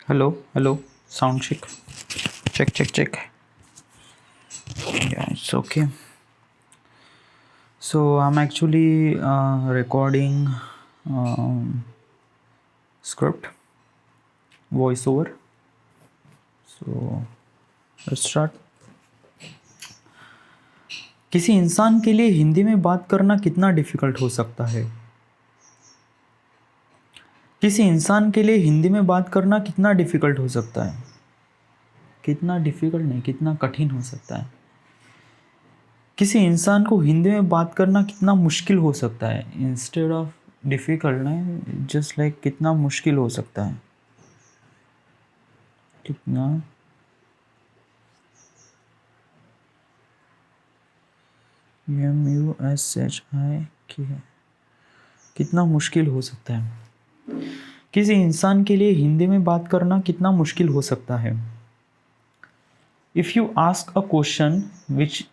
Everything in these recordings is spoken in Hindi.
Hello, sound check. Yeah, it's okay. So I'm actually recording script voiceover. So let's start. किसी इंसान के लिए हिंदी में बात करना कितना डिफ़िकल्ट हो सकता है? किसी इंसान के लिए हिंदी में बात करना कितना डिफ़िकल्ट हो सकता है? कितना डिफ़िकल्ट नहीं, कितना कठिन हो सकता है? किसी इंसान को हिंदी में बात करना कितना मुश्किल हो सकता है? इंस्टेड ऑफ डिफ़िकल्ट नहीं, जस्ट लाइक कितना मुश्किल हो सकता है? कितना MUSHI कितना मुश्किल हो सकता है? किसी इंसान के लिए हिंदी में बात करना कितना मुश्किल हो सकता है? If you ask a question which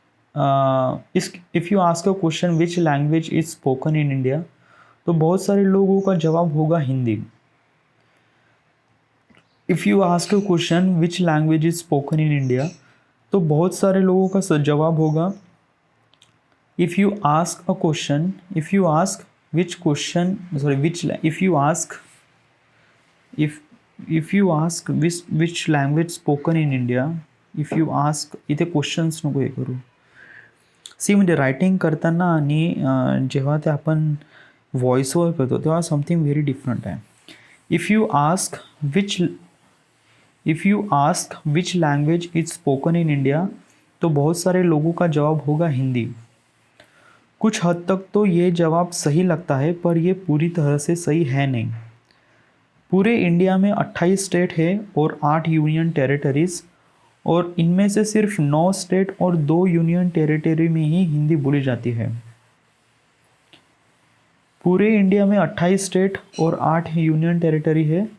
language is spoken in India, तो बहुत सारे लोगों का जवाब होगा Hindi. If you ask a question which language is spoken in India, तो बहुत सारे लोगों का जवाब होगा. If you ask which language spoken in India, if you ask इथे क्वेश्चन्स नको हे करू. सी म्हणजे रायटिंग करताना आणि जेव्हा ते आपण व्हॉइस ओव्हर करतो तेव्हा समथिंग व्हेरी डिफरंट आहे. If you ask which language is spoken in India, तो बहुत सारे लोगों का जवाब होगा हिंदी. कुछ हद तक तो ये जवाब सही लगता है, पर ये पूरी तरह से सही है नहीं. पूरे इंडिया में 28 स्टेट है और 8 यूनियन टेरिटरीज, और इनमें से सिर्फ 9 स्टेट और 2 यूनियन टेरिटरी में ही हिंदी बोली जाती है. पूरे इंडिया में 28 स्टेट और 8 यूनियन टेरिटरी है,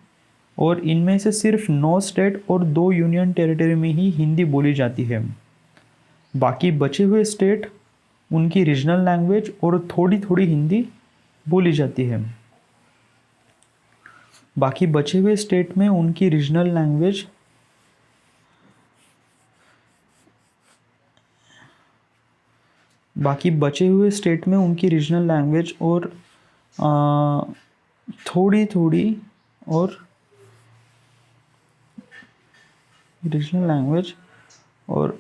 और इनमें से सिर्फ 9 स्टेट और 2 यूनियन टेरिटरी में ही हिंदी बोली जाती है. बाकी बचे हुए स्टेट उनकी रीजनल लैंग्वेज और थोड़ी थोड़ी हिंदी बोली जाती है. बाकी बचे हुए स्टेट में उनकी रीजनल लैंग्वेज और थोड़ी थोड़ी और रीजनल लैंग्वेज और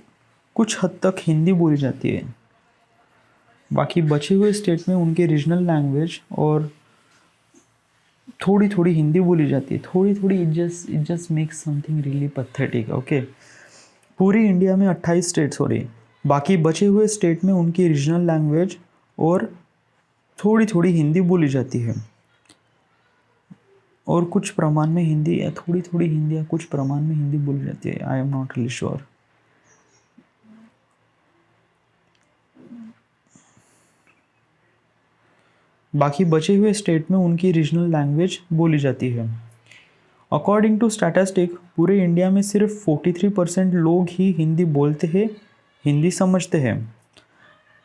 कुछ हद तक हिंदी बोली जाती है. बाकी बचे हुए स्टेट में उनके रीजनल लैंग्वेज और थोड़ी थोड़ी हिंदी बोली जाती है. थोड़ी थोड़ी it just makes something really pathetic. Okay, पूरी इंडिया में 28 स्टेट्स हो रही, बाकी बचे हुए स्टेट में उनकी रीजनल लैंग्वेज और थोड़ी थोड़ी हिंदी बोली जाती है, और कुछ प्रमाण में हिंदी या थोड़ी थोड़ी हिंदी या कुछ प्रमाण में हिंदी बोली जाती है. I am not really sure. बाकी बचे हुए स्टेट में उनकी रीजनल लैंग्वेज बोली जाती है. अकॉर्डिंग टू स्टैटिस्टिक, पूरे इंडिया में सिर्फ 43% लोग ही हिंदी बोलते हैं, हिंदी समझते हैं.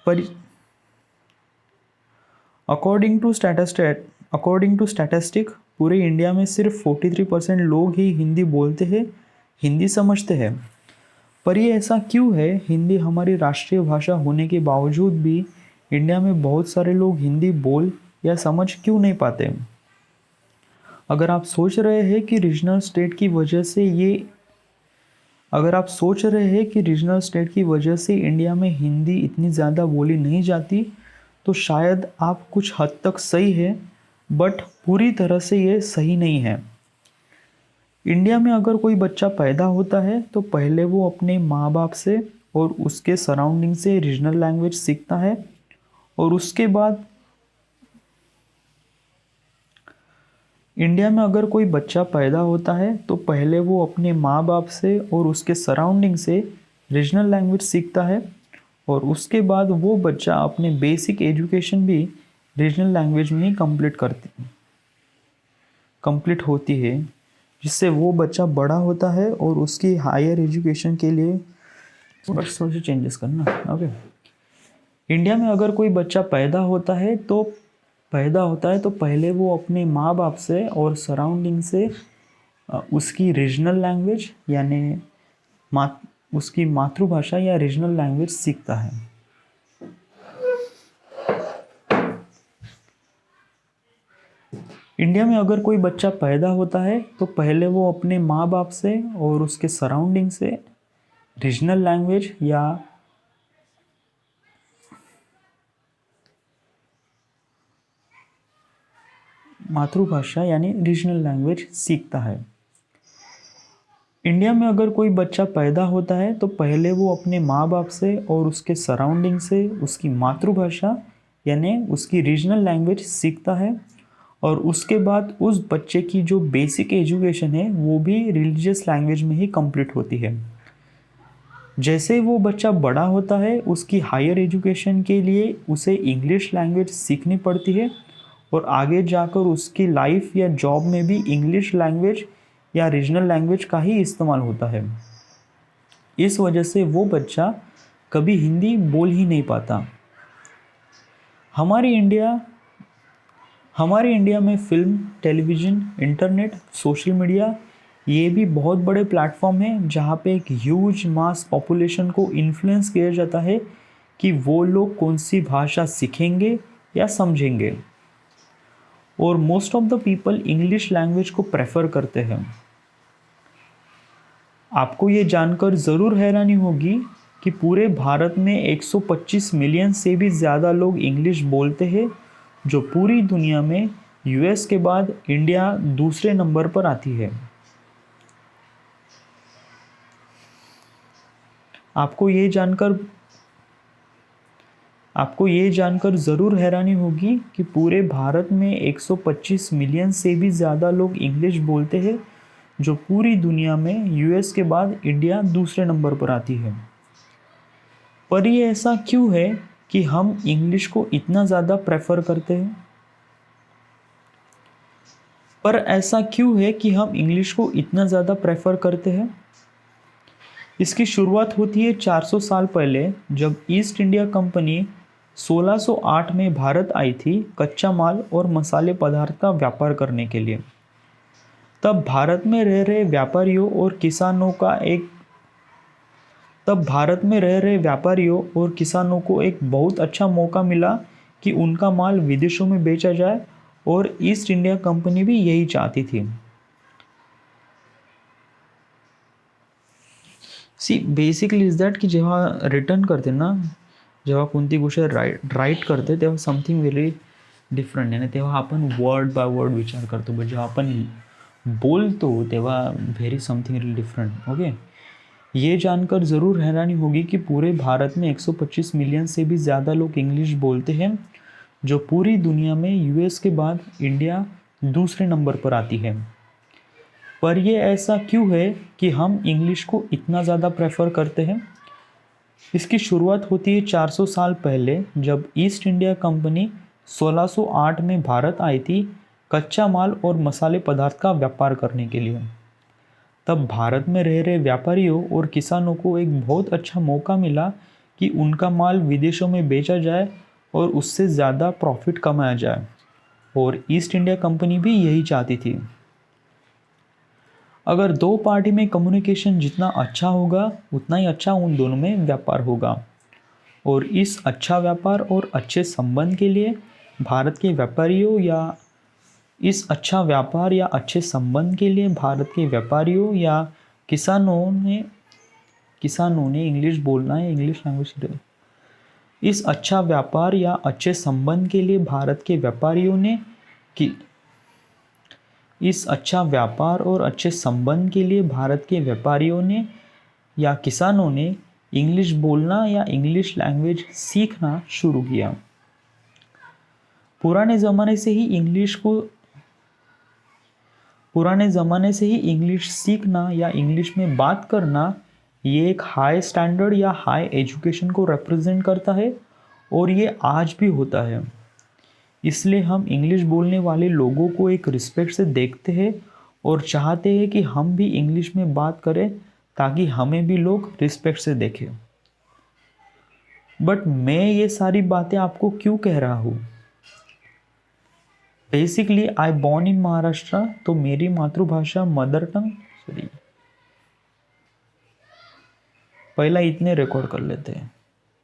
पर अकॉर्डिंग टू स्टैटिस्टिक पूरे इंडिया में सिर्फ 43% लोग ही हिंदी बोलते हैं, हिंदी समझते हैं. पर ये ऐसा क्यों है? हिंदी हमारी राष्ट्रीय भाषा होने के बावजूद भी इंडिया में बहुत सारे लोग हिंदी बोल या समझ क्यों नहीं पाते? अगर आप सोच रहे हैं कि रीजनल स्टेट की वजह से इंडिया में हिंदी इतनी ज़्यादा बोली नहीं जाती, तो शायद आप कुछ हद तक सही है, बट पूरी तरह से ये सही नहीं है. इंडिया में अगर कोई बच्चा पैदा होता है तो पहले वो अपने माँ बाप से और उसके सराउंडिंग से रीजनल लैंग्वेज सीखता है, और उसके बाद इंडिया में अगर कोई बच्चा पैदा होता है तो पहले वो अपने माँ बाप से और उसके सराउंडिंग से रीजनल लैंग्वेज सीखता है, और उसके बाद वो बच्चा अपने बेसिक एजुकेशन भी रीजनल लैंग्वेज में ही कंप्लीट होती है, जिससे वो बच्चा बड़ा होता है और उसकी हायर एजुकेशन के लिए थोड़ा सा चेंजेस करना. ओके, इंडिया में अगर कोई बच्चा पैदा होता है तो पहले वो अपने माँ बाप से और सराउंडिंग से उसकी रीजनल लैंग्वेज यानी उसकी मातृभाषा या रीजनल लैंग्वेज सीखता है। इंडिया में अगर कोई बच्चा पैदा होता है तो पहले वो अपने माँ बाप से और उसके सराउंडिंग से रीजनल लैंग्वेज या मातृभाषा यानी रीजनल लैंग्वेज सीखता है। इंडिया में अगर कोई बच्चा पैदा होता है तो पहले वो अपने माँ बाप से और उसके सराउंडिंग से उसकी मातृभाषा यानी उसकी रीजनल लैंग्वेज सीखता है और उसके बाद उस बच्चे की जो बेसिक एजुकेशन है वो भी रिलीजियस लैंग्वेज में ही कंप्लीट होती है। जैसे वो बच्चा बड़ा होता है उसकी हायर एजुकेशन के लिए उसे इंग्लिश लैंग्वेज सीखनी पड़ती है और आगे जाकर उसकी लाइफ या जॉब में भी इंग्लिश लैंग्वेज या रीजनल लैंग्वेज का ही इस्तेमाल होता है। इस वजह से वो बच्चा कभी हिंदी बोल ही नहीं पाता। हमारे इंडिया में film, television, internet, social media ये भी बहुत बड़े प्लेटफॉर्म हैं जहाँ पे एक ह्यूज मास पॉपुलेशन को इन्फ्लुएंस किया जाता है कि वो लोग कौन सी भाषा सीखेंगे या समझेंगे और most of the people English language को प्रेफर करते हैं। आपको ये जानकर ज़रूर हैरानी होगी कि पूरे भारत में 125 मिलियन से भी ज़्यादा लोग इंग्लिश बोलते हैं, जो पूरी दुनिया में यूएस के बाद इंडिया दूसरे नंबर पर आती है। आपको ये जानकर ज़रूर हैरानी होगी कि पूरे भारत में 125 मिलियन से भी ज़्यादा लोग इंग्लिश बोलते हैं, जो पूरी दुनिया में यूएस के बाद इंडिया दूसरे नंबर पर आती है। पर ये ऐसा क्यों है कि हम इंग्लिश को इतना ज़्यादा प्रेफर करते हैं? इसकी शुरुआत होती है 400 साल पहले, जब ईस्ट इंडिया कंपनी 1608 में भारत आई थी कच्चा माल और मसाले पदार्थ का व्यापार करने के लिए। तब भारत में रह रहे व्यापारियों और किसानों को एक बहुत अच्छा मौका मिला कि उनका माल विदेशों में बेचा जाए और ईस्ट इंडिया कंपनी भी यही चाहती थी। बेसिकली इज दॅट की जेव्हा रिटर्न करते ना, जेव्हा कोणती गोष्ट राईट करते तेव्हा समथिंग व्हेरी डिफरंट आहे ना, तेव्हा आपण वर्ड बाय वर्ड विचार करतो, बट जेव्हा आपण बोलतो तेव्हा very something really different. Okay, ये जानकर ज़रूर हैरानी होगी कि पूरे भारत में 125 मिलियन से भी ज़्यादा लोग इंग्लिश बोलते हैं, जो पूरी दुनिया में यूएस के बाद इंडिया दूसरे नंबर पर आती है। पर यह ऐसा क्यों है कि हम इंग्लिश को इतना ज़्यादा प्रेफर करते हैं? इसकी शुरुआत होती है 400 साल पहले, जब ईस्ट इंडिया कंपनी 1608 में भारत आई थी कच्चा माल और मसाले पदार्थ का व्यापार करने के लिए। तब भारत में रह रहे व्यापारियों और किसानों को एक बहुत अच्छा मौका मिला कि उनका माल विदेशों में बेचा जाए और उससे ज़्यादा प्रॉफिट कमाया जाए, और ईस्ट इंडिया कंपनी भी यही चाहती थी। अगर दो पार्टी में कम्युनिकेशन जितना अच्छा होगा उतना ही अच्छा उन दोनों में व्यापार होगा, और इस अच्छा व्यापार और अच्छे संबंध के लिए भारत के व्यापारियों या किसानों ने इंग्लिश बोलना है, इंग्लिश लैंग्वेज। इस अच्छा व्यापार या अच्छे संबंध के लिए भारत के व्यापारियों ने या किसानों ने इंग्लिश बोलना या इंग्लिश लैंग्वेज सीखना शुरू किया। पुराने ज़माने से ही इंग्लिश सीखना या इंग्लिश में बात करना ये एक हाई स्टैंडर्ड या हाई एजुकेशन को रिप्रेजेंट करता है, और ये आज भी होता है। इसलिए हम इंग्लिश बोलने वाले लोगों को एक रिस्पेक्ट से देखते हैं और चाहते हैं कि हम भी इंग्लिश में बात करें ताकि हमें भी लोग रिस्पेक्ट से देखें। बट मैं ये सारी बातें आपको क्यों कह रहा हूँ? Basically I born in Maharashtra, तो मेरी मातृभाषा मदर टंग, सॉरी, पहला इतने रिकॉर्ड कर लेते हैं।